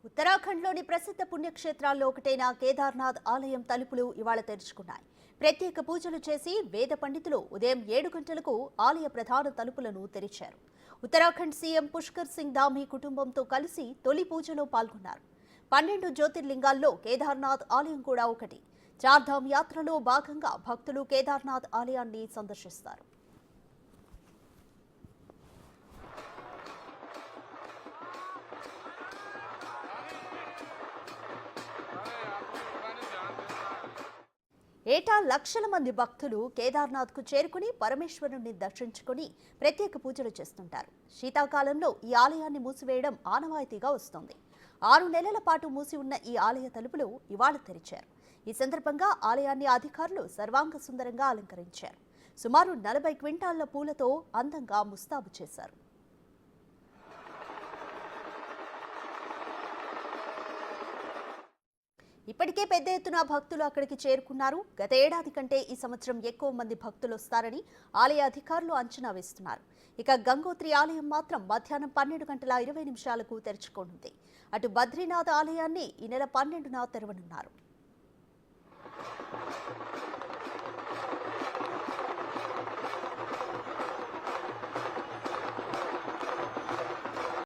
ఉత్తరాఖండ్లోని ప్రసిద్ధ పుణ్యక్షేత్రాల్లో ఒకటైన కేదార్నాథ్ ఆలయం తలుపులు ఇవాళ తెరుచుకున్నాయి. ప్రత్యేక పూజలు చేసి వేద పండితులు ఉదయం 7 గంటలకు ఆలయ ప్రధాన తలుపులను తెరిచారు. ఉత్తరాఖండ్ సీఎం పుష్కర్ సింగ్ ధామీ కుటుంబంతో కలిసి తొలి పూజలో పాల్గొన్నారు. 12 జ్యోతిర్లింగాల్లో కేదార్నాథ్ ఆలయం కూడా ఒకటి. చార్ధామ్ యాత్రలో భాగంగా భక్తులు కేదార్నాథ్ ఆలయాన్ని సందర్శిస్తారు. ఏటా లక్షల మంది భక్తులు కేదార్నాథ్కు చేరుకుని పరమేశ్వరుని దర్శించుకుని ప్రత్యేక పూజలు చేస్తుంటారు. శీతాకాలంలో ఈ ఆలయాన్ని మూసివేయడం ఆనవాయితీగా వస్తోంది. 6 నెలల పాటు మూసి ఉన్న ఈ ఆలయ తలుపులు ఇవాళ తెరిచారు. ఈ సందర్భంగా ఆలయాన్ని అధికారులు సర్వాంగ సుందరంగా అలంకరించారు. సుమారు 40 క్వింటాళ్ల పూలతో అందంగా ముస్తాబు చేశారు. ఇప్పటికే పెద్ద ఎత్తున భక్తులు అక్కడికి చేరుకున్నారు. గత ఏడాది కంటే ఈ సంవత్సరం ఎక్కువ మంది భక్తులు వస్తారని ఆలయ అధికారులు అంచనా వేస్తున్నారు. ఇక గంగోత్రి ఆలయం మాత్రం మధ్యాహ్నం 12:20 తెరుచుకోనుంది. అటు బద్రీనాథ్ ఆలయాన్ని ఈ నెల 12న తెరవనున్నారు.